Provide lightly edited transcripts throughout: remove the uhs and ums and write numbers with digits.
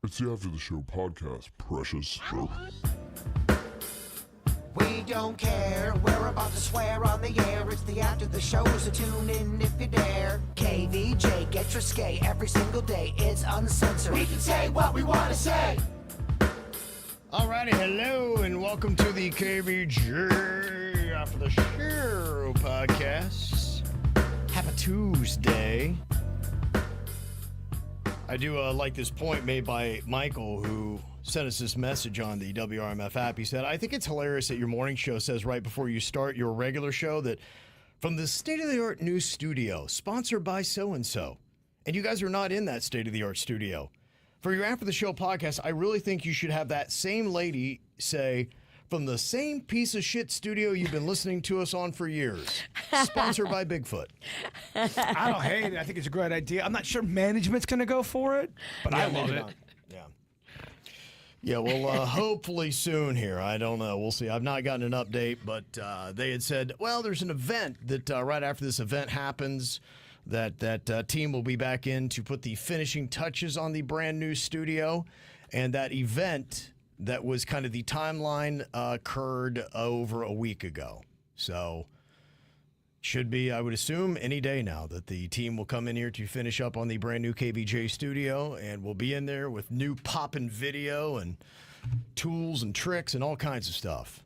It's the After the Show podcast, precious. We don't care, we're about to swear on the air. It's the After the Show, so tune in if you dare. KVJ, get risque every single day. It's uncensored. We can say what we want to say. Alrighty, hello, and welcome to the KVJ After the Show podcast. Happy Tuesday. I do like this point made by Michael, who sent us this message on the WRMF app. He said, I think it's hilarious that your morning show says right before you start your regular show that from the state-of-the-art new studio, sponsored by so-and-so. And you guys are not in that state-of-the-art studio. For your After the Show podcast, I really think you should have that same lady say, from the same piece of shit studio you've been listening to us on for years. Sponsored by Bigfoot. I don't hate it. I think it's a great idea. I'm not sure management's going to go for it, but I love it. Yeah, well, hopefully soon here. I don't know. We'll see. I've not gotten an update, but they had said, well, there's an event that right after this event happens, that team will be back in to put the finishing touches on the brand new studio. And that event that was kind of the timeline occurred over a week ago. So should be, I would assume, any day now that the team will come in here to finish up on the brand new KVJ studio, and we'll be in there with new poppin' video and tools and tricks and all kinds of stuff.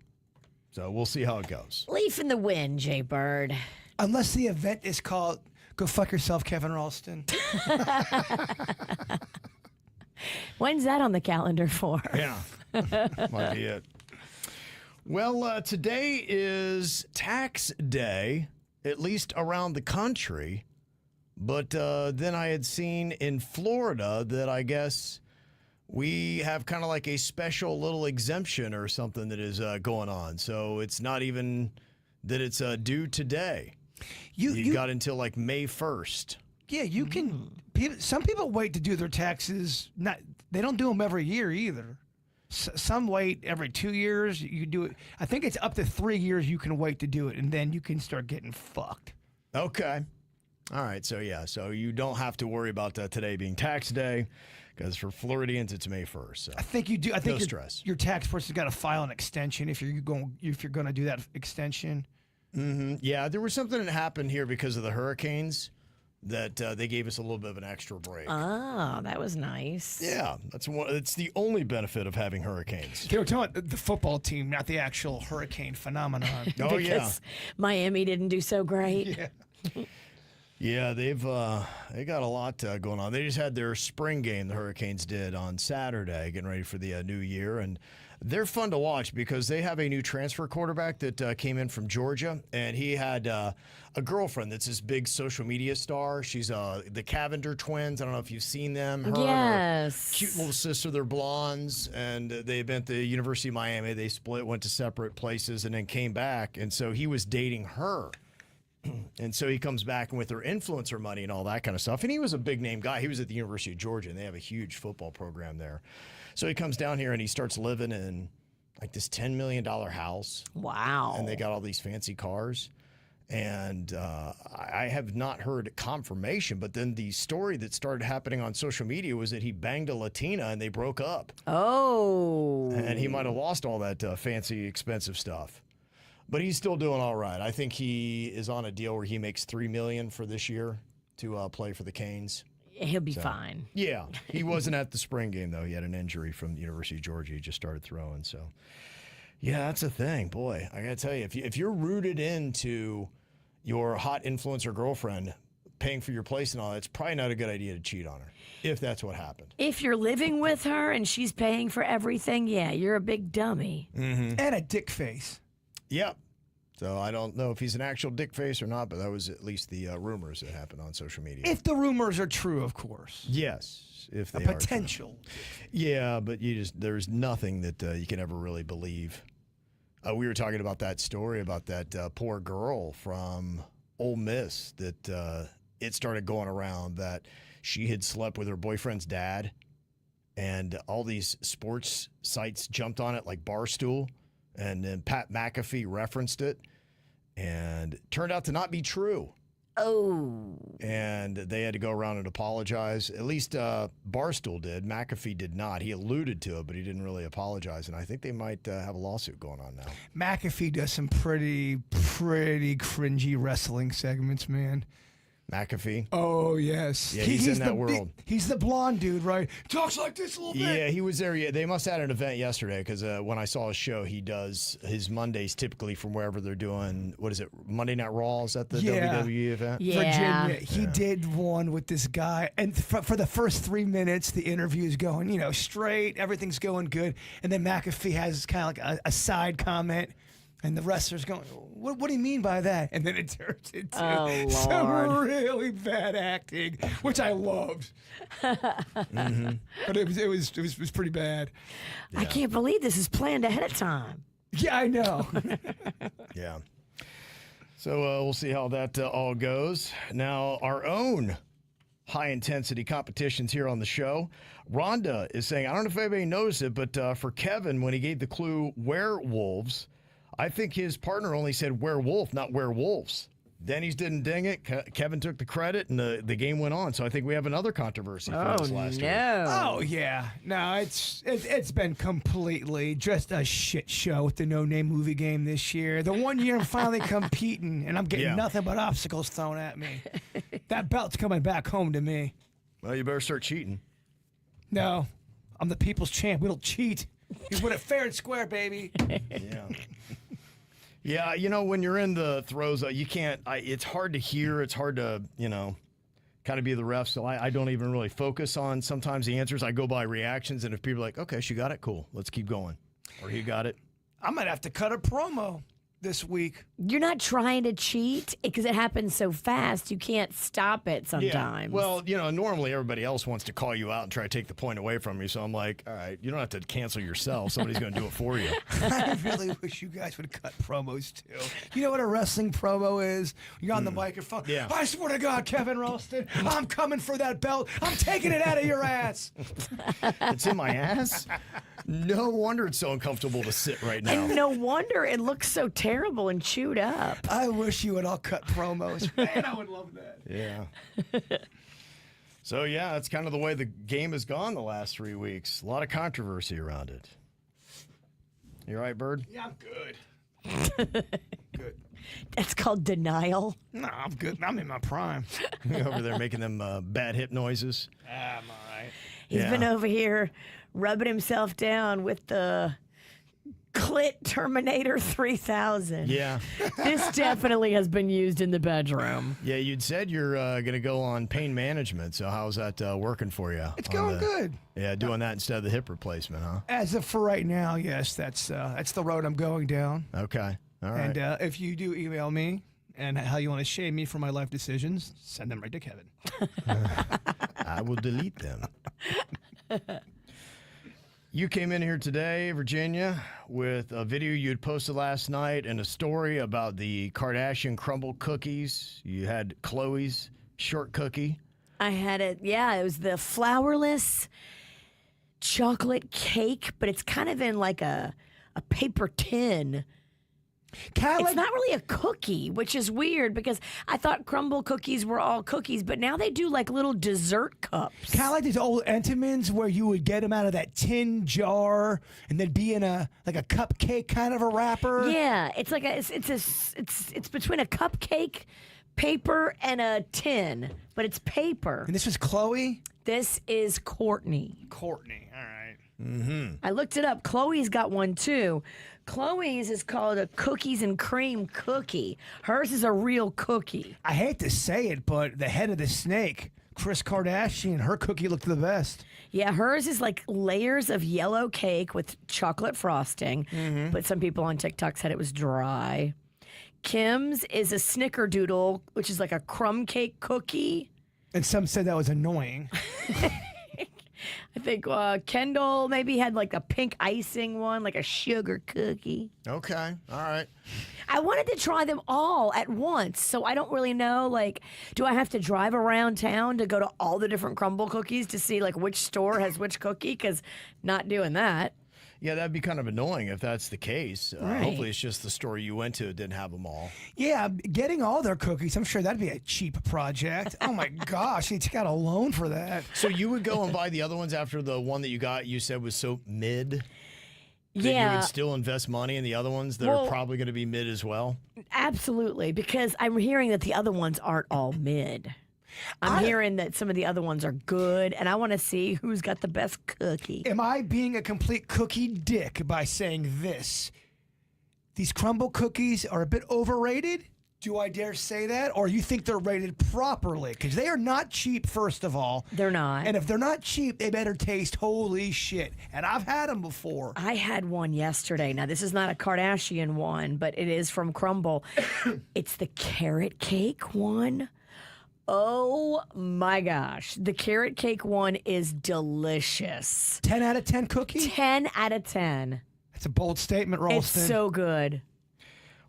So we'll see how it goes. Leaf in the wind, Jay Bird. Unless the event is called Go Fuck Yourself, Kevin Ralston. When's that on the calendar for? Yeah, might be it. Well, today is tax day, at least around the country. But then I had seen in Florida that I guess we have kind of like a special little exemption or something that is going on. So it's not even that it's due today. You got until like May 1st. Yeah, you can. Some people wait to do their taxes. They don't do them every year either. Some wait every 2 years. You do it. I think it's up to 3 years you can wait to do it, and then you can start getting fucked. Okay. All right. So, yeah. So you don't have to worry about today being tax day because for Floridians, it's May 1st. So I think you do. I think no stress. Your tax person's got to file an extension if you're going to do that extension. Mm-hmm. Yeah. There was something that happened here because of the hurricanes that they gave us a little bit of an extra break. Oh, that was nice. Yeah. It's the only benefit of having hurricanes. They were talking about the football team, not the actual hurricane phenomenon. Oh, yeah. Because Miami didn't do so great. Yeah. Yeah, they got a lot going on. They just had their spring game, the Hurricanes did, on Saturday, getting ready for the new year. And they're fun to watch because they have a new transfer quarterback that came in from Georgia. And he had a girlfriend that's this big social media star. She's the Cavender twins. I don't know if you've seen them. Her and her cute little sister, they're blondes. And they've been at the University of Miami. They split, went to separate places, and then came back. And so he was dating her. And so he comes back with her influencer money and all that kind of stuff. And he was a big name guy. He was at the University of Georgia, and they have a huge football program there. So he comes down here and he starts living in like this $10 million house. Wow. And they got all these fancy cars. And I have not heard confirmation, but then the story that started happening on social media was that he banged a Latina and they broke up. Oh. And he might have lost all that fancy, expensive stuff. But he's still doing all right. I think he is on a deal where he makes $3 million for this year to play for the Canes. He'll be fine. Yeah. He wasn't at the spring game, though. He had an injury from the University of Georgia. He just started throwing. So, yeah, that's a thing. Boy, I got to tell you, if you're rooted into your hot influencer girlfriend paying for your place and all that, it's probably not a good idea to cheat on her, if that's what happened. If you're living with her and she's paying for everything, yeah, you're a big dummy. Mm-hmm. And a dick face. Yep. So I don't know if he's an actual dick face or not, but that was at least the rumors that happened on social media. If the rumors are true, of course. Yes, if they a are potential. True. Yeah, but there's nothing that you can ever really believe. We were talking about that story about that poor girl from Ole Miss that it started going around that she had slept with her boyfriend's dad, and all these sports sites jumped on it like Barstool. And then Pat McAfee referenced it, and it turned out to not be true. Oh. And they had to go around and apologize. At least Barstool did. McAfee did not. He alluded to it, but he didn't really apologize. And I think they might have a lawsuit going on now. McAfee does some pretty cringy wrestling segments, man. McAfee? Oh, yes. Yeah, he's in that world. He's the blonde dude, right? Talks like this a little bit. Yeah, he was there. Yeah, they must have had an event yesterday because when I saw his show, he does his Mondays typically from wherever they're doing, what is it, Monday Night Raw? Is that the WWE event? Yeah. Virginia. He did one with this guy. And for the first 3 minutes, the interview is going, straight. Everything's going good. And then McAfee has kind of like a side comment. And the wrestler's going, what do you mean by that? And then it turns into some really bad acting, which I loved. But it was pretty bad. I can't believe this is planned ahead of time. Yeah, I know. Yeah. So we'll see how that all goes. Now, our own high-intensity competitions here on the show. Rhonda is saying, I don't know if anybody noticed it, but for Kevin, when he gave the clue werewolves, I think his partner only said werewolf, not werewolves. Denny's didn't ding it. Kevin took the credit, and the game went on. So I think we have another controversy for this last week. Oh, yeah. No, it's been completely just a shit show with the no-name movie game this year. The one year I'm finally competing, and I'm getting nothing but obstacles thrown at me. That belt's coming back home to me. Well, you better start cheating. No, I'm the people's champ. We don't cheat. We win it fair and square, baby. Yeah. Yeah, when you're in the throes, you can't, it's hard to hear. It's hard to, kind of be the ref. So I don't even really focus on sometimes the answers. I go by reactions. And if people are like, okay, she got it, cool, let's keep going. Or he got it. I might have to cut a promo this week. You're not trying to cheat because it happens so fast. You can't stop it sometimes. Yeah. Well, normally everybody else wants to call you out and try to take the point away from you. So I'm like, all right, you don't have to cancel yourself. Somebody's going to do it for you. I really wish you guys would cut promos too. You know what a wrestling promo is? You're on the microphone. Yeah. I swear to God, Kevin Ralston, I'm coming for that belt. I'm taking it out of your ass. It's in my ass? No wonder it's so uncomfortable to sit right now. And no wonder it looks so terrible and chewed up. I wish you would all cut promos. Man, I would love that. Yeah. So, yeah, that's kind of the way the game has gone the last 3 weeks. A lot of controversy around it. You all right, Bird? Yeah, I'm good. Good. That's called denial. No, I'm good. I'm in my prime. Over there making them bad hip noises. I'm all right. He's been over here rubbing himself down with the Clit Terminator 3000. Yeah. This definitely has been used in the bedroom. Yeah, you'd said you're going to go on pain management, so how's that working for you? It's going good. Yeah, doing that instead of the hip replacement, huh? As of for right now, yes, that's the road I'm going down. Okay. All right. And if you do email me and how you want to shame me for my life decisions, send them right to Kevin. I will delete them. You came in here today, Virginia, with a video you had posted last night and a story about the Kardashian crumble cookies. You had Chloe's short cookie. I had it. Yeah, it was the flourless chocolate cake, but it's kind of in like a paper tin. It's not really a cookie, which is weird because I thought crumble cookies were all cookies, but now they do like little dessert cups. Kind of like these old Entenmann's where you would get them out of that tin jar and they'd be in a cupcake kind of a wrapper. Yeah, it's like it's between a cupcake paper and a tin, but it's paper. And this was Chloe? This is Courtney. Courtney, all right. Mm-hmm. I looked it up. Chloe's got one too. Chloe's is called a cookies and cream cookie. Hers is a real cookie. I hate to say it, but the head of the snake, Kris Kardashian, her cookie looked the best. Yeah, hers is like layers of yellow cake with chocolate frosting, but some people on TikTok said it was dry. Kim's is a snickerdoodle, which is like a crumb cake cookie. And some said that was annoying. I think Kendall maybe had like a pink icing one, like a sugar cookie. Okay. All right. I wanted to try them all at once, so I don't really know, like, do I have to drive around town to go to all the different crumble cookies to see, like, which store has which cookie? Because not doing that. Yeah, that'd be kind of annoying if that's the case. Right. Hopefully it's just the store you went to didn't have them all. Yeah, getting all their cookies, I'm sure that'd be a cheap project. Oh my gosh, you got a loan for that. So you would go and buy the other ones after the one that you got you said was so mid? That you Yeah, would still invest money in the other ones that are probably going to be mid as well? absolutely. Because I'm hearing that the other ones aren't all mid. I'm hearing that some of the other ones are good, and I want to see who's got the best cookie. Am I being a complete cookie dick by saying this? These crumble cookies are a bit overrated? Do I dare say that? Or you think they're rated properly? Because they are not cheap, first of all. They're not. And if they're not cheap, they better taste holy shit. And I've had them before. I had one yesterday. Now, this is not a Kardashian one, but it is from Crumble. It's the carrot cake one. Oh my gosh. The carrot cake one is delicious. 10 out of 10 cookie? 10 out of 10. That's a bold statement, Ralston. It's so good.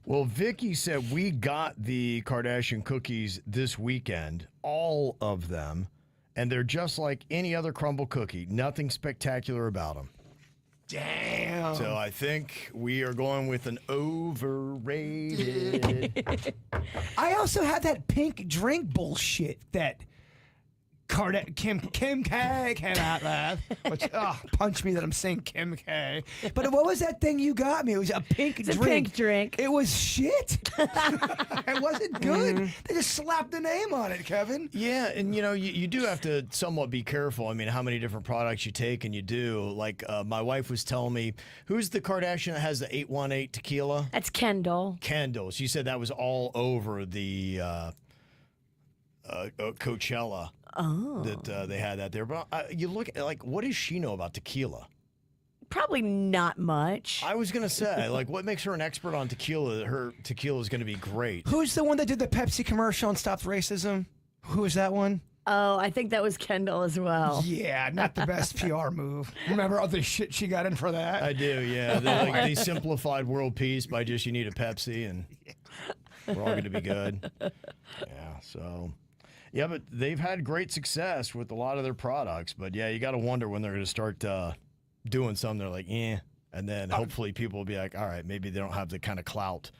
Well, Vicky said we got the Kardashian cookies this weekend, all of them, and they're just like any other crumble cookie. Nothing spectacular about them. Damn. So I think we are going with an overrated. I also had that pink drink bullshit that Kim K came out with, which punch me that I'm saying Kim K. But what was that thing you got me? It was a pink It's drink. a pink drink. It was shit. It wasn't good. They just slapped the name on it, Kevin. Yeah, and you do have to somewhat be careful. I mean, how many different products you take and you do. Like my wife was telling me, who's the Kardashian that has the 818 tequila? That's Kendall. Kendall. She said that was all over the Coachella. Oh. That they had that there. But you look at, like, what does she know about tequila? Probably not much. I was going to say, like, what makes her an expert on tequila that her tequila is going to be great? Who's the one that did the Pepsi commercial and stopped racism? Who was that one? Oh, I think that was Kendall as well. Yeah, not the best PR move. Remember all the shit she got in for that? I do, yeah. They simplified world peace by just you need a Pepsi and we're all going to be good. Yeah, so... Yeah, but they've had great success with a lot of their products. But, yeah, you got to wonder when they're going to start doing something. They're like, eh. And then hopefully people will be like, all right, maybe they don't have the kind of clout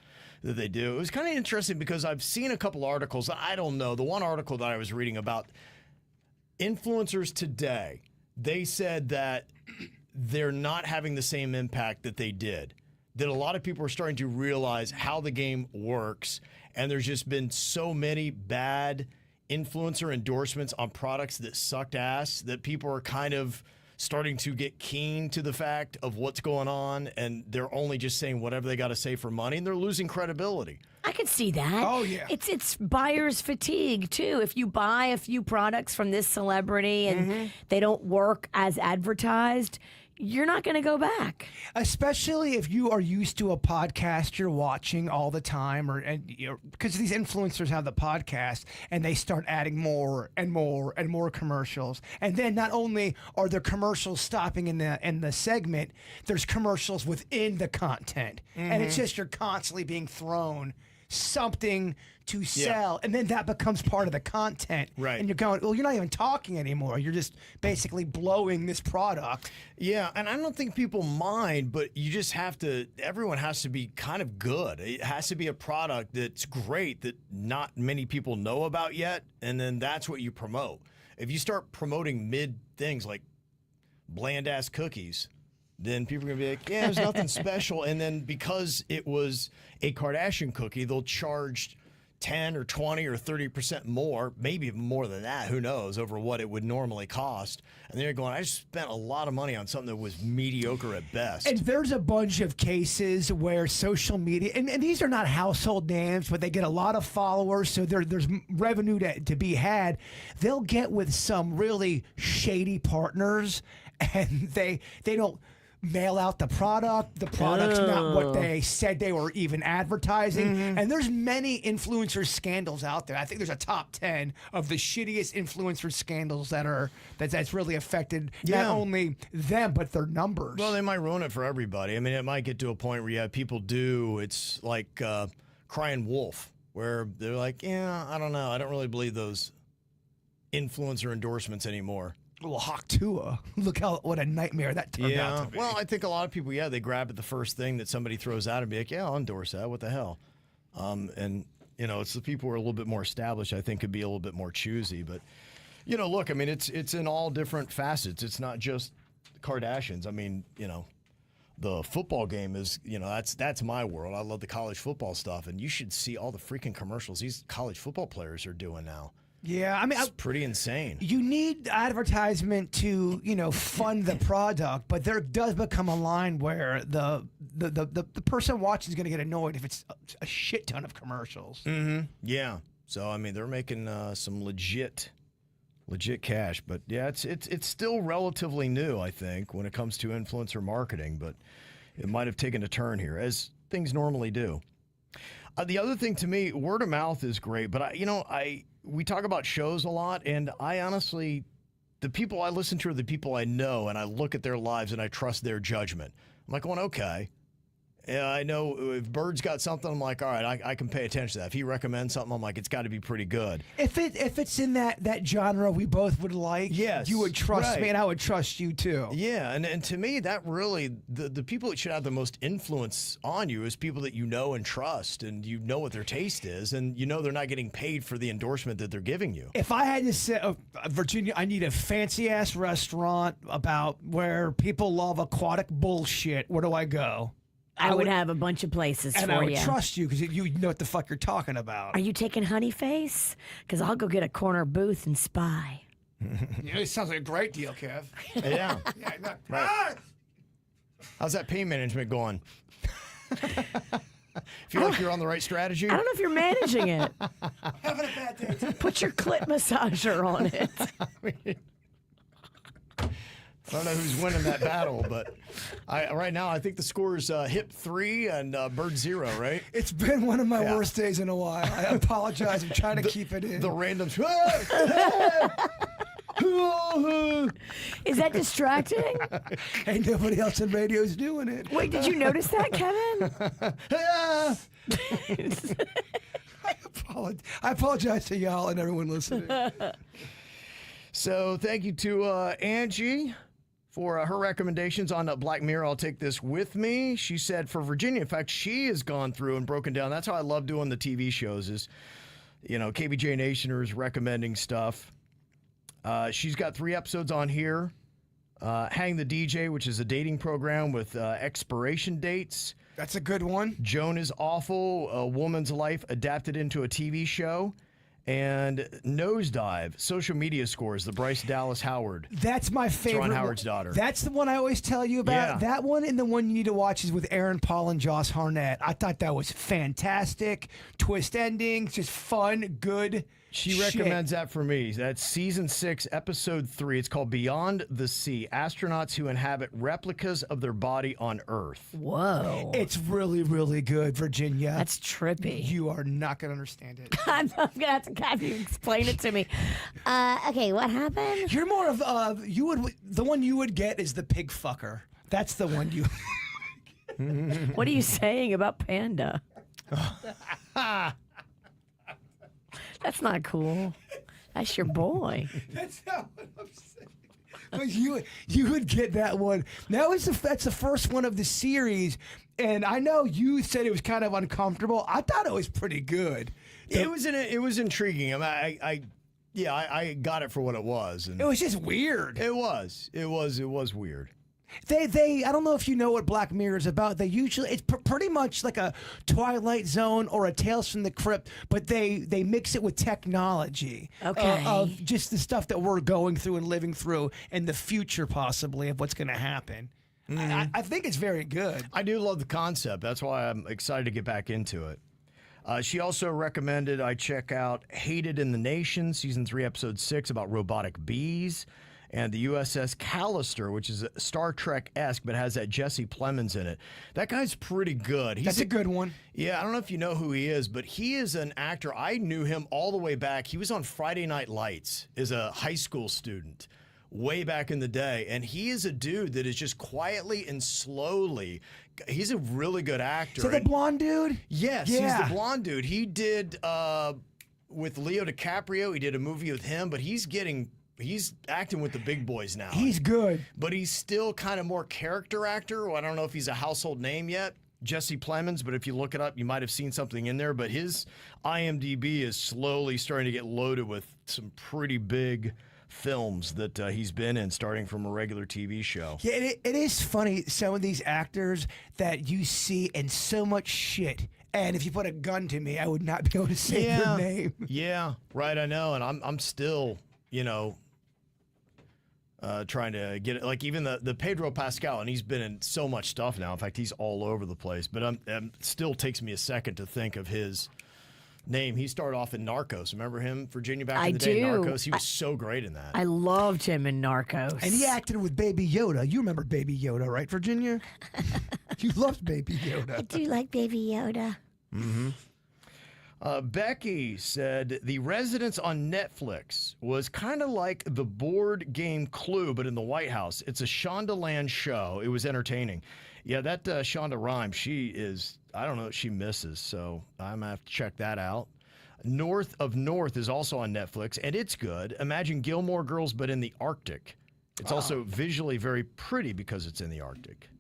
that they do. It was kind of interesting because I've seen a couple articles. I don't know. The one article that I was reading about influencers today, they said that they're not having the same impact that they did. That a lot of people are starting to realize how the game works. And there's just been so many bad influencer endorsements on products that sucked ass that people are kind of starting to get keen to the fact of what's going on, and they're only just saying whatever they got to say for money, and they're losing credibility. I could see that. Oh, yeah. It's buyer's fatigue, too. If you buy a few products from this celebrity and they don't work as advertised, you're not going to go back. Especially if you are used to a podcast you're watching all the time, because these influencers have the podcast and they start adding more and more and more commercials. And then not only are there commercials stopping in the segment, there's commercials within the content. And it's just you're constantly being thrown something to sell, and then that becomes part of the content. Right. And you're going, well, you're not even talking anymore. You're just basically blowing this product. Yeah, and I don't think people mind, but you just have to, everyone has to be kind of good. It has to be a product that's great that not many people know about yet, and then that's what you promote. If you start promoting mid things like bland-ass cookies, then people are going to be like, yeah, there's nothing special. And then because it was a Kardashian cookie, they'll charge 10 or 20 or 30% more, maybe even more than that, who knows, over what it would normally cost. And they're going, I just spent a lot of money on something that was mediocre at best. And there's a bunch of cases where social media, and these are not household names, but they get a lot of followers, so there's revenue to be had. They'll get with some really shady partners, and they don't mail out the product. The product's not what they said they were even advertising. And there's many influencer scandals out there. I think there's a top 10 of the shittiest influencer scandals that's really affected not only them, but their numbers. Well, they might ruin it for everybody. I mean, it might get to a point where you have people it's like Crying Wolf, where they're like, yeah, I don't know. I don't really believe those influencer endorsements anymore. Well, Hawk Tua. Look what a nightmare that turned out to be. Well, I think a lot of people, they grab at the first thing that somebody throws out and be like, yeah, I'll endorse that. What the hell? And, it's the people who are a little bit more established, I think, could be a little bit more choosy. But, look, I mean, it's in all different facets. It's not just Kardashians. I mean, the football game is, that's my world. I love the college football stuff. And you should see all the freaking commercials these college football players are doing now. Yeah, I mean, it's pretty insane. You need advertisement to, fund the product, but there does become a line where the person watching is going to get annoyed if it's a shit ton of commercials. Mm-hmm. Yeah. So I mean, they're making some legit cash, but yeah, it's still relatively new, I think, when it comes to influencer marketing, but it might have taken a turn here, as things normally do. The other thing to me, word of mouth is great, but we talk about shows a lot, and I honestly, the people I listen to are the people I know, and I look at their lives and I trust their judgment. I'm like, going, okay. Yeah, I know if Bird's got something, I'm like, all right, I can pay attention to that. If he recommends something, I'm like, it's got to be pretty good. If it's in that genre we both would like, yes, you would trust me, and I would trust you too. Yeah, and to me, that really, the people that should have the most influence on you is people that you know and trust, and you know what their taste is, and they're not getting paid for the endorsement that they're giving you. If I had to say, Virginia, I need a fancy-ass restaurant about where people love aquatic bullshit, where do I go? I would have a bunch of places for you. And I would trust you because you know what the fuck you're talking about. Are you taking Honey Face? Because I'll go get a corner booth and spy. It sounds like a great deal, Kev. Yeah. Right. How's that pain management going? Feel like you're on the right strategy? I don't know if you're managing it. Having a bad day too. Put your clit massager on it. I don't know who's winning that battle, but right now I think the score is Hip 3 and Bird 0, right? It's been one of my worst days in a while. I apologize. I'm trying to keep it in. The random... Is that distracting? Ain't nobody else in radio is doing it. Wait, did you notice that, Kevin? I apologize to y'all and everyone listening. So thank you to Angie for her recommendations on Black Mirror. I'll take this with me. She said for Virginia, in fact, she has gone through and broken down. That's how I love doing the TV shows is, KVJ Nationers recommending stuff. She's got 3 episodes on here. Hang the DJ, which is a dating program with expiration dates. That's a good one. Joan is Awful, A Woman's Life adapted into a TV show. And Nosedive, Social Media Scores, the Bryce Dallas Howard. That's my favorite. Ron Howard's daughter. That's the one I always tell you about. Yeah. That one and the one you need to watch is with Aaron Paul and Josh Harnett. I thought that was fantastic. Twist ending, just fun, good. She recommends that for me. That's season 6, episode 3. It's called Beyond the Sea, Astronauts Who Inhabit Replicas of Their Body on Earth. Whoa. It's really, really good, Virginia. That's trippy. You are not going to understand it. I'm going to have to have you explain it to me. Okay, what happened? You're more of, the one you would get is the pig fucker. That's the one you... What are you saying about Panda? That's not cool. That's your boy. That's not what I'm saying. But you would get that one. That's the first one of the series, and I know you said it was kind of uncomfortable. I thought it was pretty good. It was intriguing. I got it for what it was. And it was just weird. It was weird. They I don't know if you know what Black Mirror is about. They usually it's pretty much like a Twilight Zone or a Tales from the Crypt, but they mix it with technology. Okay. Of just the stuff that we're going through and living through, and the future possibly of what's going to happen. Mm-hmm. I think it's very good. I do love the concept. That's why I'm excited to get back into it. She also recommended I check out Hated in the Nation, season 3, episode 6, about robotic bees. And the USS Callister, which is Star Trek-esque, but has that Jesse Plemons in it. That guy's pretty good. That's a good one. Yeah, I don't know if you know who he is, but he is an actor. I knew him all the way back. He was on Friday Night Lights as a high school student way back in the day. And he is a dude that is just quietly and slowly, he's a really good actor. So the blonde dude? Yes, yeah. He's the blonde dude. He did, with Leo DiCaprio, he did a movie with him, but he's getting he's acting with the big boys now. He's good. But he's still kind of more character actor. Well, I don't know if he's a household name yet, Jesse Plemons, but if you look it up, you might have seen something in there. But his IMDb is slowly starting to get loaded with some pretty big films that he's been in, starting from a regular TV show. Yeah, it is funny, some of these actors that you see in so much shit. And if you put a gun to me, I would not be able to say their name. Yeah, right, I know. And I'm still, trying to get it. Like even the Pedro Pascal, and he's been in so much stuff now. In fact, he's all over the place. But still takes me a second to think of his name. He started off in Narcos. Remember him, Virginia, back in the day? Narcos. He was so great in that. I loved him in Narcos. And he acted with Baby Yoda. You remember Baby Yoda, right, Virginia? You loved Baby Yoda. I do like Baby Yoda. Mm-hmm. Becky said the Residence on Netflix was kind of like the board game Clue, but in the White House. It's a Shondaland show. It was entertaining. Yeah, that Shonda Rhimes, she is, I don't know, she misses, so I'm going to have to check that out. North of North is also on Netflix, and it's good. Imagine Gilmore Girls, but in the Arctic. It's also visually very pretty because it's in the Arctic.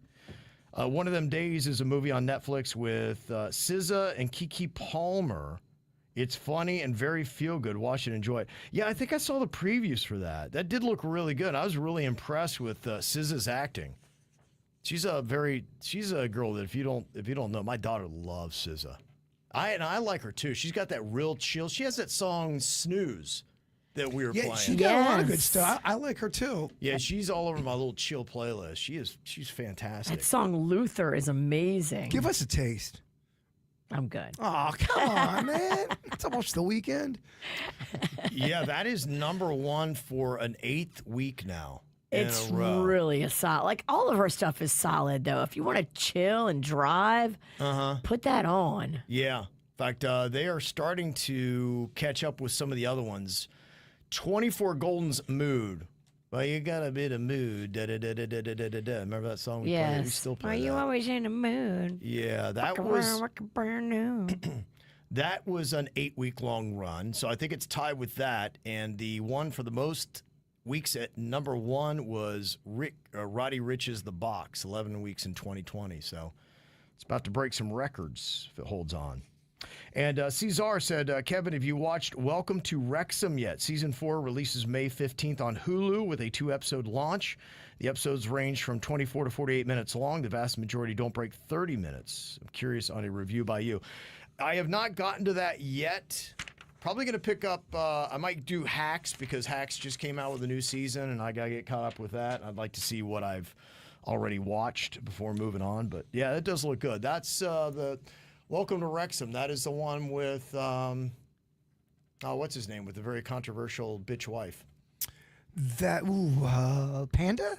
One of Them Days is a movie on Netflix with SZA and Keke Palmer. It's funny and very feel-good. Watch it, enjoy it. Yeah, I think I saw the previews for that. That did look really good. I was really impressed with SZA's acting. She's a girl that if you don't know, my daughter loves SZA. I like her too. She's got that real chill. She has that song Snooze that we were playing. She got a lot of good stuff. I like her too. Yeah, she's all over my little chill playlist. She's fantastic. That song Luther is amazing. Give us a taste. I'm good. Oh, come on, man. It's almost the weekend. Yeah, that is number one for an 8th week now. It's really a solid. Like, all of her stuff is solid, though. If you want to chill and drive, put that on. Yeah. In fact, they are starting to catch up with some of the other ones. 24 Golden's Mood. Well, you got a bit of mood. Da, da, da, da, da, da, da, da. Remember that song we played? We still play Are you that. always in the mood? Yeah, that was that was an 8-week-long run. So I think it's tied with that. And the one for the most weeks at number one was Roddy Rich's The Box, 11 weeks in 2020. So it's about to break some records if it holds on. And Cesar said, Kevin, have you watched Welcome to Wrexham yet? Season 4 releases May 15th on Hulu with a 2-episode launch. The episodes range from 24 to 48 minutes long. The vast majority don't break 30 minutes. I'm curious on a review by you. I have not gotten to that yet. Probably going to pick up, I might do Hacks because Hacks just came out with a new season and I got to get caught up with that. I'd like to see what I've already watched before moving on. But yeah, it does look good. That's the Welcome to Wrexham. That is the one with, what's his name? With the very controversial bitch wife. Panda?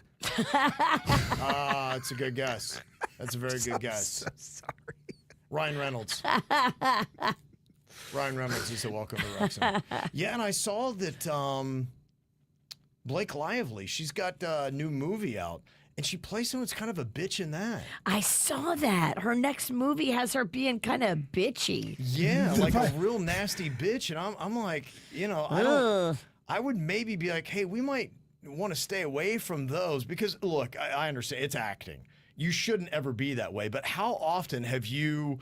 It's a good guess. That's a very good guess. So sorry. Ryan Reynolds. Ryan Reynolds is a Welcome to Wrexham. Yeah, and I saw that Blake Lively, she's got a new movie out. And she plays someone that's kind of a bitch in that. I saw that. Her next movie has her being kind of bitchy. Yeah, like a real nasty bitch. And I'm like, I would maybe be like, hey, we might want to stay away from those because, look, I understand it's acting. You shouldn't ever be that way. But how often have you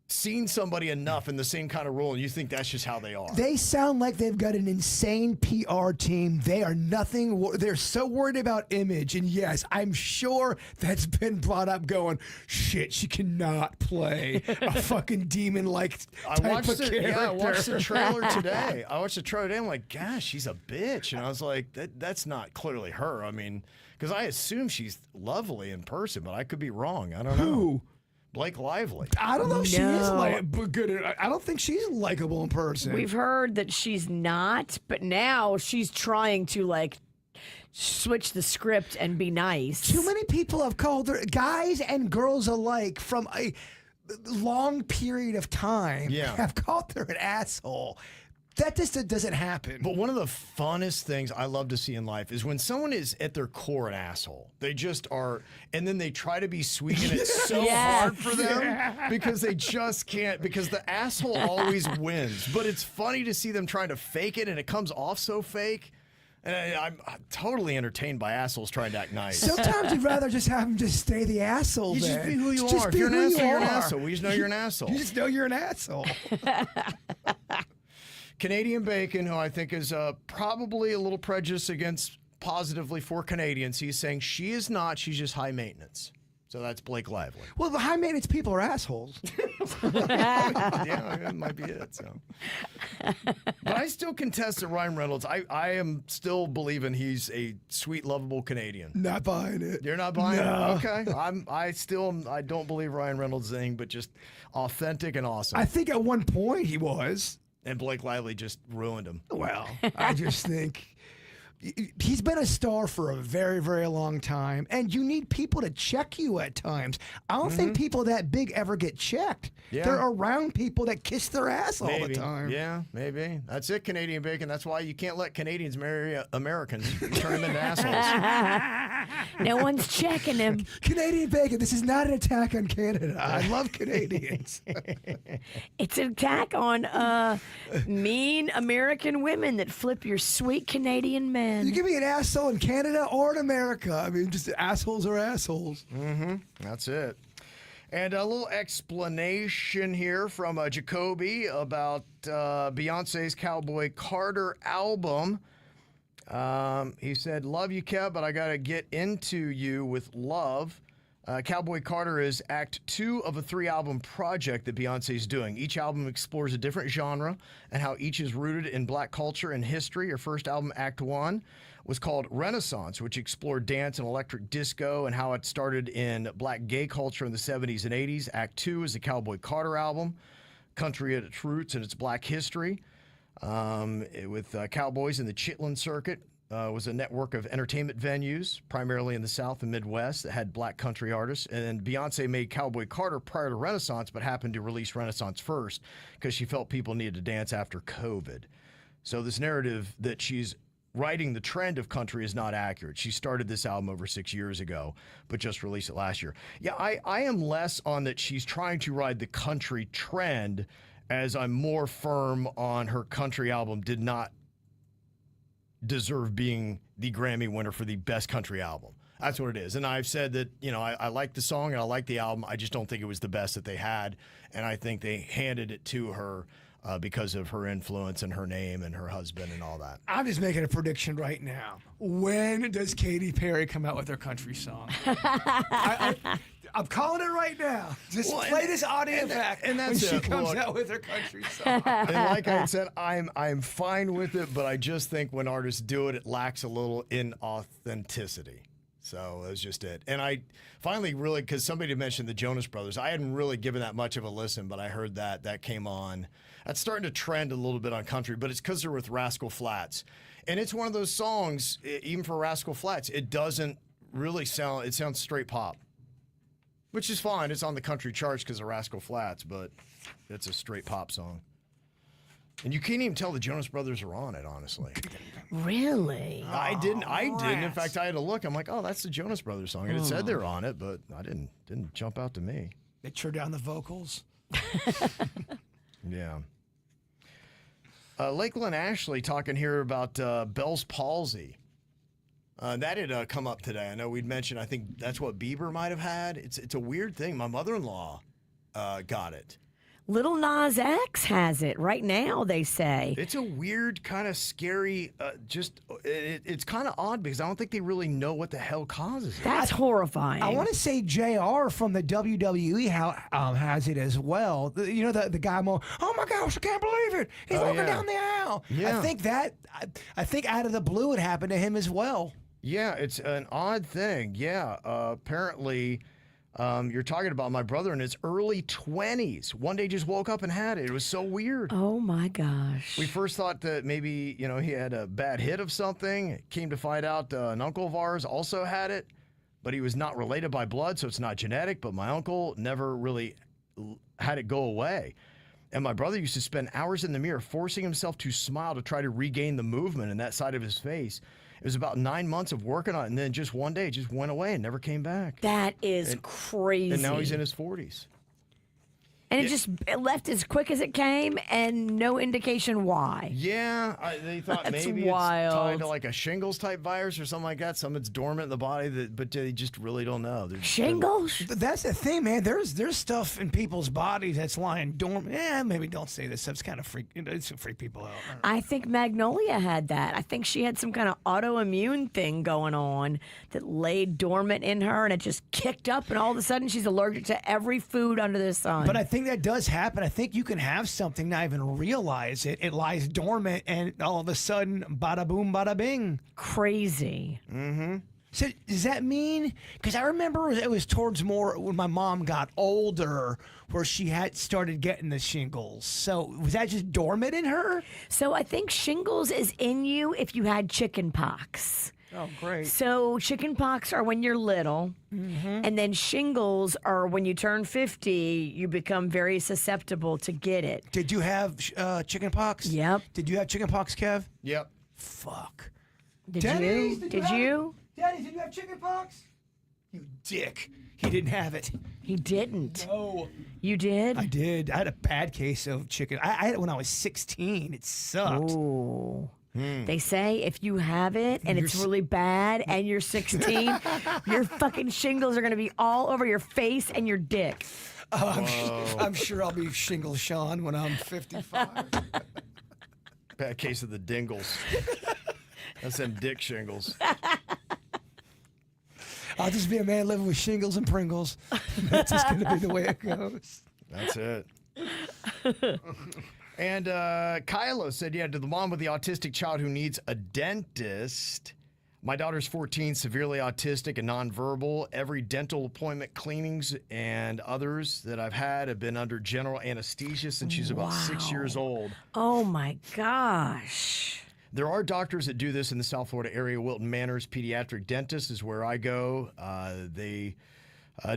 seen somebody enough in the same kind of role and you think that's just how they are? They sound like they've got an insane PR team. They are nothing. They're so worried about image. And yes, I'm sure that's been brought up going, shit, she cannot play a fucking demon-like type of character. Yeah, I watched the trailer today. I'm like, gosh, she's a bitch. And I was like, that's not clearly her. I mean, because I assume she's lovely in person, but I could be wrong. I don't know. Who? Blake Lively. I don't know if she is good. I don't think she's likable in person. We've heard that she's not, but now she's trying to switch the script and be nice. Too many people have called her, guys and girls alike, from a long period of time, have called her an asshole. That just doesn't happen. But one of the funnest things I love to see in life is when someone is at their core an asshole. They just are, and then they try to be sweet, and it's so hard for them because they just can't, because the asshole always wins. But it's funny to see them trying to fake it, and it comes off so fake. And I'm totally entertained by assholes trying to act nice. Sometimes you'd rather just have them just stay the asshole. You just then. be who you Just are. If be you're an who you asshole, you're an are. asshole. We just know you're an asshole. You just know you're an asshole. Canadian Bacon, who I think is probably a little prejudiced against positively for Canadians, he's saying she is not. She's just high maintenance. So that's Blake Lively. Well, the high maintenance people are assholes. Yeah, that might be it. So, but I still contest that Ryan Reynolds. I am still believing he's a sweet, lovable Canadian. Not buying it. You're not buying No. it? Okay. I don't believe Ryan Reynolds is anything but just authentic and awesome. I think at one point he was. And Blake Lively just ruined him. Well, I just think he's been a star for a very, very long time, and you need people to check you at times. I don't think people that big ever get checked. Yeah. They're around people that kiss their ass all the time. Yeah, maybe. That's it, Canadian Bacon. That's why you can't let Canadians marry Americans. Turn them into assholes. No one's checking him. Canadian Bacon, this is not an attack on Canada. I love Canadians. It's an attack on mean American women that flip your sweet Canadian men. You give me an asshole in Canada or in America. I mean, just assholes are assholes. That's it. And a little explanation here from Jacoby about Beyonce's Cowboy Carter album. He said, "Love you, Kev, but I got to get into you with love." Cowboy Carter is Act 2 of a 3-album project that Beyonce is doing. Each album explores a different genre and how each is rooted in black culture and history. Her first album, Act 1, was called Renaissance, which explored dance and electric disco and how it started in black gay culture in the 70s and 80s. Act 2 is the Cowboy Carter album, country at its roots and its black history. With cowboys in the Chitlin circuit. Was a network of entertainment venues, primarily in the South and Midwest, that had black country artists. And Beyonce made Cowboy Carter prior to Renaissance, but happened to release Renaissance first because she felt people needed to dance after COVID. So this narrative that she's riding the trend of country is not accurate. She started this album over 6 years ago, but just released it last year. Yeah, I am less on that she's trying to ride the country trend, as I'm more firm on her country album did not deserve being the Grammy winner for the best country album. That's what it is. And I've said that, I like the song and I like the album. I just don't think it was the best that they had. And I think they handed it to her because of her influence and her name and her husband and all that. I'm just making a prediction right now. When does Katy Perry come out with her country song? I'm calling it right now. Just play this audio back and that's when she it. comes Look, out with her country song. And like I said, I'm fine with it, but I just think when artists do it, it lacks a little in authenticity. So that's just it. And I finally really, because somebody mentioned the Jonas Brothers, I hadn't really given that much of a listen, but I heard that came on. That's starting to trend a little bit on country, but it's because they're with Rascal Flatts. And it's one of those songs, even for Rascal Flatts, it doesn't really sound, it sounds straight pop. Which is fine. It's on the country charts because of Rascal Flatts, but it's a straight pop song. And you can't even tell the Jonas Brothers are on it, honestly. Really? I didn't. In fact, I had to look. I'm like, oh, that's the Jonas Brothers song. And it said they're on it, but I didn't jump out to me. They turned down the vocals. Yeah. Lakeland Ashley talking here about Bell's palsy. That had come up today. I know we'd mentioned, I think that's what Bieber might have had. It's a weird thing. My mother-in-law got it. Little Nas X has it right now, they say. It's a weird, kind of scary, it's kind of odd because I don't think they really know what the hell causes it. That's horrifying. I want to say JR from the WWE has it as well. The guy more, oh my gosh, I can't believe it. He's walking down the aisle. Yeah. I think out of the blue it happened to him as well. Yeah, it's an odd thing. Yeah, apparently you're talking about my brother in his early 20s. One day just woke up and had it. It was so weird. Oh, my gosh. We first thought that maybe, he had a bad hit of something. Came to find out an uncle of ours also had it, but he was not related by blood, so it's not genetic. But my uncle never really had it go away. And my brother used to spend hours in the mirror forcing himself to smile to try to regain the movement in that side of his face. It was about 9 months of working on it, and then just one day it just went away and never came back. That is crazy. And now he's in his 40s. And it left as quick as it came, and no indication why. Yeah, they thought That's maybe wild. it's tied to like a shingles type virus or something like that. Some it's dormant in the body, but they just really don't know. Shingles? That's the thing, man. There's stuff in people's bodies that's lying dormant. Maybe don't say this stuff. It's kind of it's to freak people out. I think Magnolia had that. I think she had some kind of autoimmune thing going on that laid dormant in her, and it just kicked up, and all of a sudden she's allergic to every food under the sun. But I think that does happen. I think you can have something, not even realize it. It lies dormant, and all of a sudden, bada boom, bada bing. Crazy. Mm-hmm. So does that mean? Because I remember it was towards more when my mom got older, where she had started getting the shingles. So was that just dormant in her? So I think shingles is in you if you had chicken pox. Oh, great. So chicken pox are when you're little, and then shingles are when you turn 50, you become very susceptible to get it. Did you have chicken pox? Yep. Did you have chicken pox, Kev? Yep. Fuck. Did Denny's, you? did Did you? Daddy, did you have chicken pox? You dick. He didn't have it. He didn't. No. You did? I did. I had a bad case of chicken. I had it when I was 16. It sucked. Ooh. They say if you have it and it's really bad and you're 16, your fucking shingles are going to be all over your face and your dick. Oh, I'm sure I'll be Shingle Sean when I'm 55. Bad case of the dingles. That's them dick shingles. I'll just be a man living with shingles and Pringles. That's just going to be the way it goes. That's it. And Kyla said, yeah, to the mom with the autistic child who needs a dentist. My daughter's 14, severely autistic and nonverbal. Every dental appointment, cleanings, and others that I've had have been under general anesthesia since she's about 6 years old. Oh, my gosh. There are doctors that do this in the South Florida area. Wilton Manors Pediatric Dentist is where I go. They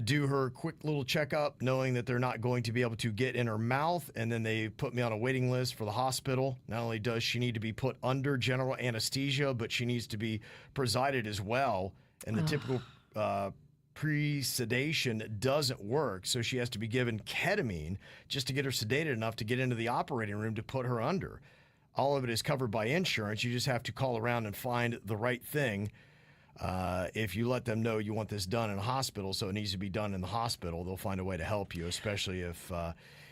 do her quick little checkup, knowing that they're not going to be able to get in her mouth, and then they put me on a waiting list for the hospital. Not only does she need to be put under general anesthesia, but she needs to be presided as well. And the typical pre-sedation doesn't work, so she has to be given ketamine just to get her sedated enough to get into the operating room to put her under. All of it is covered by insurance. You just have to call around and find the right thing. If you let them know you want this done in a hospital, so it needs to be done in the hospital, they'll find a way to help you, especially if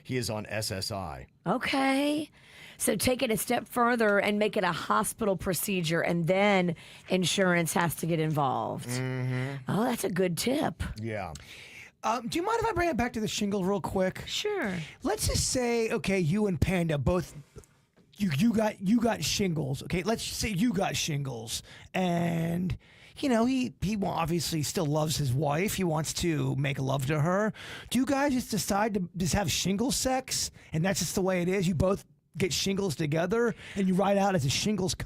he is on SSI. Okay. So take it a step further and make it a hospital procedure, and then insurance has to get involved. Oh, that's a good tip. Yeah. Do you mind if I bring it back to the shingle real quick? Sure. Let's just say, okay, you and Panda both... You got shingles. Okay, let's say you got shingles, and you know he obviously still loves his wife. He wants to make love to her. Do you guys just decide to just have shingle sex, and that's just the way it is? You both get shingles together, and you ride out as a shingles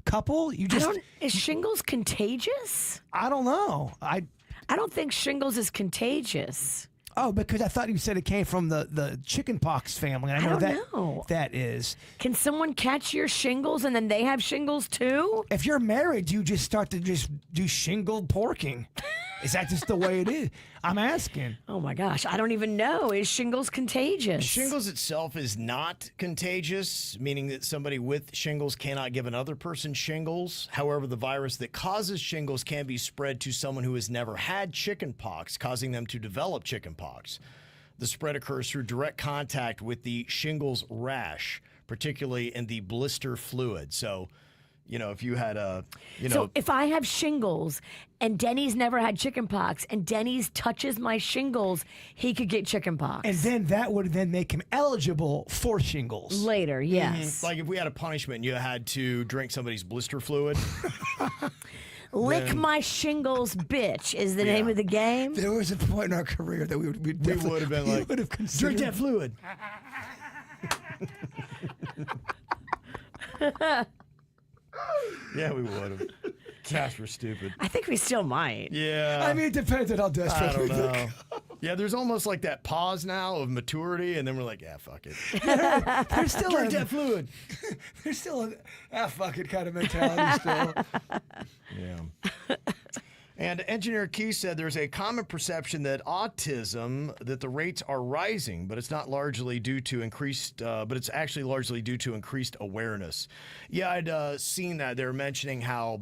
couple. You just Is shingles contagious? I don't know. I don't think shingles is contagious. Oh, because I thought you said it came from the chicken pox family. I know that is. Can someone catch your shingles and then they have shingles too? If you're married, you just start to just do shingle porking. Is that just the way it is? I'm asking. Oh my gosh, I don't even know. Is shingles contagious? Shingles itself is not contagious, meaning that somebody with shingles cannot give another person shingles. However, the virus that causes shingles can be spread to someone who has never had chicken pox, causing them to develop chicken pox. The spread occurs through direct contact with the shingles rash, particularly in the blister fluid. So, you know, if you had So if I have shingles and Denny's never had chicken pox and Denny's touches my shingles, he could get chicken pox. And then that would then make him eligible for shingles. Later, yes. Like if we had a punishment, you had to drink somebody's blister fluid. Lick my shingles, bitch, is the name of the game. There was a point in our career that we would have been like, drink that fluid. Yeah, we would have. Gosh, we're stupid. I think we still might. Yeah. I mean, it depends on how desperate I don't we know. look. Yeah, there's almost like that pause now of maturity, and then we're like, yeah, fuck it. There's still Drink that fluid. There's still fuck it kind of mentality still. Yeah. And Engineer Key said there's a common perception that that the rates are rising, but it's not largely due to but it's actually largely due to increased awareness. Yeah, I'd seen that. They were mentioning how,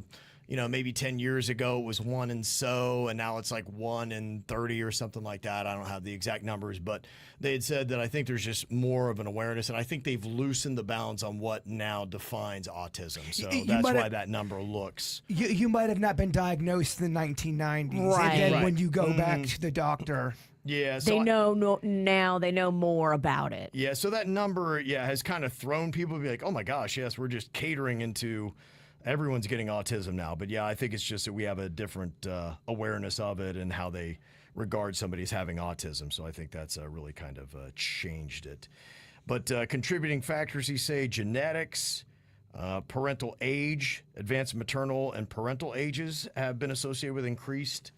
maybe 10 years ago it was 1 in so, and now it's like 1 in 30 or something like that. I don't have the exact numbers, but they had said that I think there's just more of an awareness, and I think they've loosened the bounds on what now defines autism. So that's why that number looks. You might have not been diagnosed in the 1990s. Right. And then when you go back to the doctor. Yeah, so They now they know more about it. Yeah, so that number, has kind of thrown people to be like, oh my gosh, yes, we're just catering into everyone's getting autism now. But yeah, I think it's just that we have a different awareness of it and how they regard somebody as having autism. So I think that's really kind of changed it. But contributing factors, he say, genetics, parental age, advanced maternal and parental ages have been associated with increased.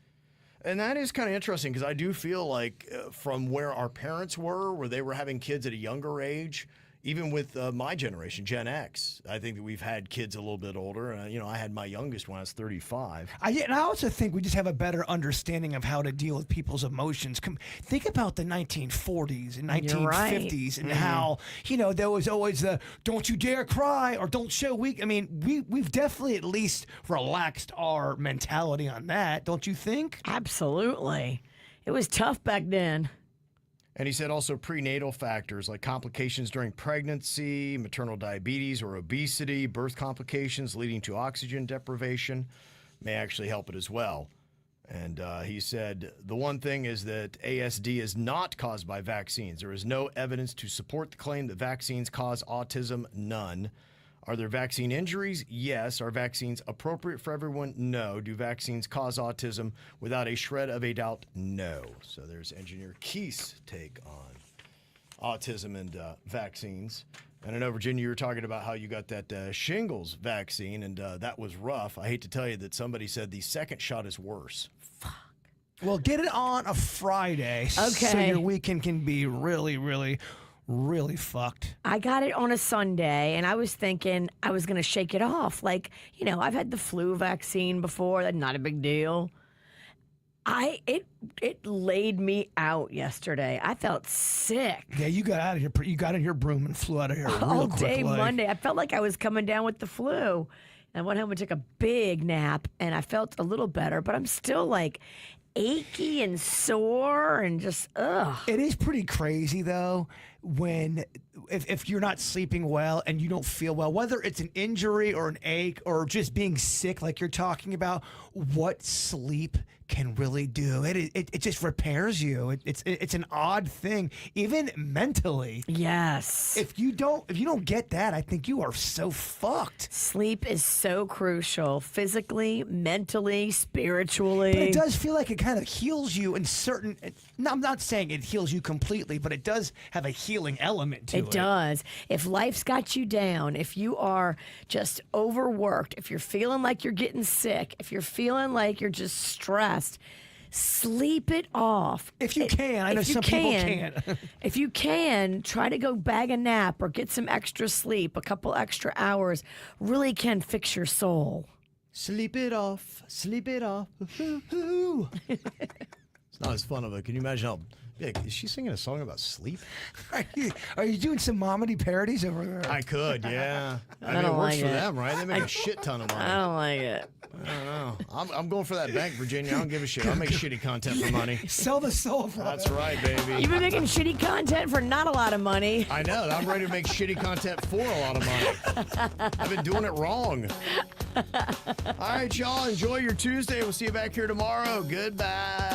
And that is kind of interesting because I do feel like from where our parents were, where they were having kids at a younger age, even with my generation, Gen X, I think that we've had kids a little bit older. I had my youngest when I was 35. And I also think we just have a better understanding of how to deal with people's emotions. Think about the 1940s and 1950s and how, there was always the don't you dare cry or don't show weak. I mean, we've definitely at least relaxed our mentality on that, don't you think? Absolutely. It was tough back then. And he said also prenatal factors like complications during pregnancy, maternal diabetes or obesity, birth complications leading to oxygen deprivation may actually help it as well. And he said the one thing is that ASD is not caused by vaccines. There is no evidence to support the claim that vaccines cause autism. None. Are there vaccine injuries? Yes. Are vaccines appropriate for everyone? No. Do vaccines cause autism? Without a shred of a doubt, no. So there's Engineer Keith's take on autism and vaccines. And I know, Virginia, you were talking about how you got that shingles vaccine, and that was rough. I hate to tell you that somebody said the second shot is worse. Well, get it on a Friday so your weekend can be really, really, really fucked. I got it on a Sunday, and I was thinking I was going to shake it off. Like, I've had the flu vaccine before. That's not a big deal. It laid me out yesterday. I felt sick. Yeah, you got out of here. You got in your broom and flew out of here all real day quickly. Monday. I felt like I was coming down with the flu. And I went home and took a big nap, and I felt a little better, but I'm still like achy and sore and just ugh. It is pretty crazy though when if you're not sleeping well and you don't feel well, whether it's an injury or an ache or just being sick like you're talking about, what sleep can really do. It just repairs you. It's an odd thing, even mentally. Yes. If you don't get that, I think you are so fucked. Sleep is so crucial, physically, mentally, spiritually. But it does feel like it kind of heals you in certain. I'm not saying it heals you completely, but it does have a healing element to it. It does. If life's got you down, if you are just overworked, if you're feeling like you're getting sick, if you're feeling like you're just stressed, sleep it off. If you can. I know some people can't. If you can, try to go bag a nap or get some extra sleep, a couple extra hours, really can fix your soul. Sleep it off. Sleep it off. It's not as fun of it. Can you imagine how big? Is she singing a song about sleep? Are you doing some Momedy parodies over there? I could, yeah. I mean, it don't works like for it. them, right? They make a shit ton of money. I don't like it. I don't know. I'm going for that bank, Virginia. I don't give a shit. I'll make shitty content for money. Sell the soul for That's right, baby. You've been making shitty content for not a lot of money. I know. I'm ready to make shitty content for a lot of money. I've been doing it wrong. All right, y'all. Enjoy your Tuesday. We'll see you back here tomorrow. Goodbye.